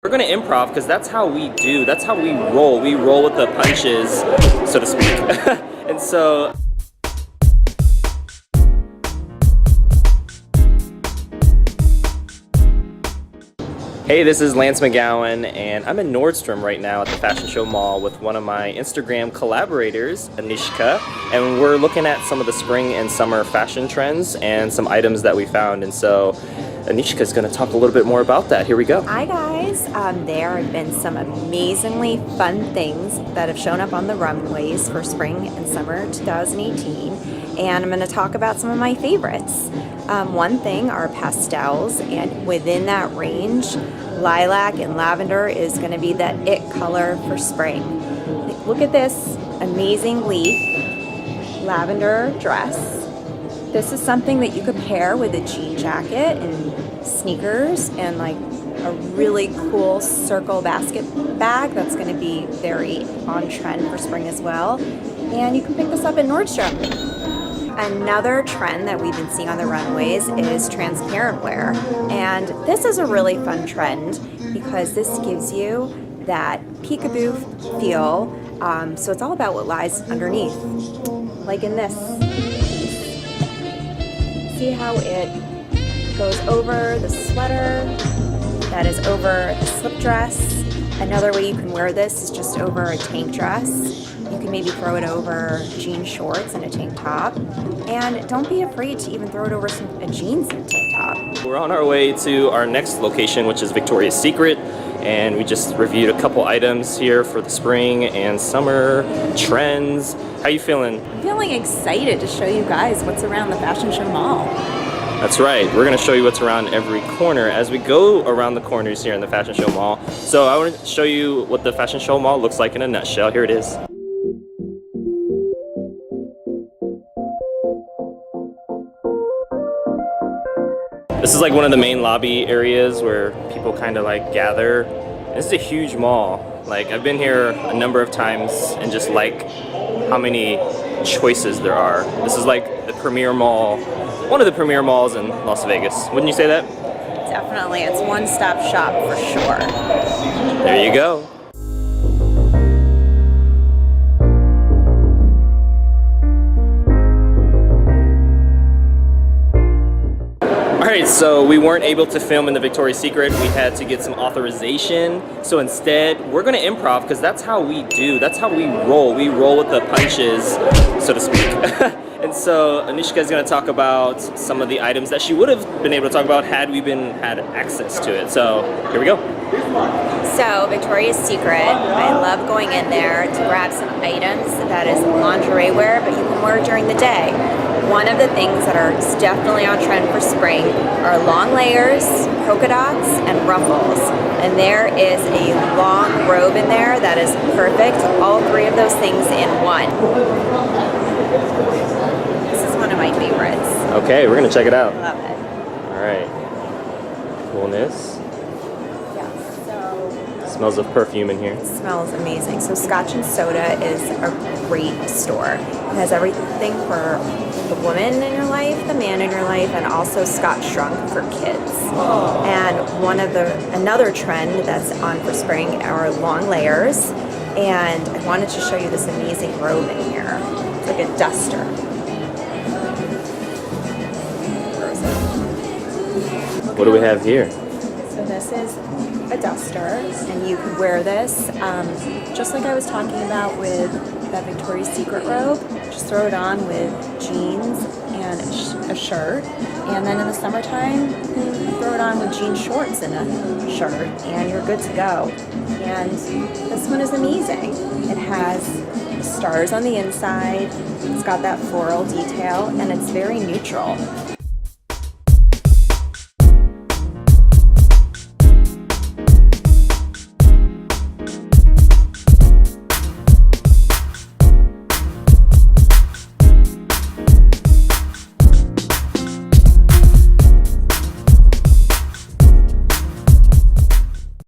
We're gonna improv because that's how we do, that's how we roll. We roll with the punches, so to speak. And so hey, this is Lance McGowan, and I'm in Nordstrom right now at the Fashion Show Mall with one of my Instagram collaborators, Anoushka, and we're looking at some of the spring and summer fashion trends and some items that we found. And so Anoushka is going to talk a little bit more about that. Here we go. Hi guys, there have been some amazingly fun things that have shown up on the runways for spring and summer 2018, and I'm going to talk about some of my favorites. One thing are pastels, and within that range, lilac and lavender is going to be that it color for spring. Look at this amazing leaf lavender dress. This is something that you could pair with a jean jacket and sneakers and like a really cool circle basket bag that's going to be very on trend for spring as well. And you can pick this up at Nordstrom. Another trend that we've been seeing on the runways is transparent wear, and this is a really fun trend because this gives you that peekaboo feel, so it's all about what lies underneath, like in this. See how it goes over the sweater, that is over the slip dress. Another way you can wear this is just over a tank dress. You can maybe throw it over jean shorts and a tank top. And don't be afraid to even throw it over a jeans and a tank top. We're on our way to our next location, which is Victoria's Secret. And we just reviewed a couple items here for the spring and summer trends. How you feeling? I'm feeling excited to show you guys what's around the Fashion Show Mall. That's right, we're gonna show you what's around every corner as we go around the corners here in the Fashion Show Mall. So I want to show you what the Fashion Show Mall looks like in a nutshell. Here it is. This is like one of the main lobby areas where people kind of like gather. This is a huge mall. Like, I've been here a number of times and just like how many choices there are. This is like the premier mall, one of the premier malls in Las Vegas. Wouldn't you say that? Definitely, it's one-stop shop for sure. There you go. Alright, so we weren't able to film in the Victoria's Secret. We had to get some authorization. So instead, we're gonna improv because that's how we do, that's how we roll. We roll with the punches, so to speak. And so Anoushka is going to talk about some of the items that she would have been able to talk about had we had access to it. So here we go. So Victoria's Secret, I love going in there to grab some items that is lingerie wear, but you can wear during the day. One of the things that are definitely on trend for spring are long layers, polka dots, and ruffles. And there is a long robe in there that is perfect. All three of those things in one. One of my favorites. Okay, we're gonna check it out. I love it. All right. Coolness. Yeah, so it smells of perfume in here. It smells amazing. So Scotch and Soda is a great store. It has everything for the woman in your life, the man in your life, and also Scotch Drunk for kids. And another trend that's on for spring are long layers. And I wanted to show you this amazing robe in here. It's like a duster. What do we have here? So this is a duster, and you could wear this just like I was talking about with that Victoria's Secret robe. Just throw it on with jeans and a shirt, and then in the summertime you can throw it on with jean shorts and a shirt, and you're good to go. And this one is amazing. It has stars on the inside, it's got that floral detail, and it's very neutral.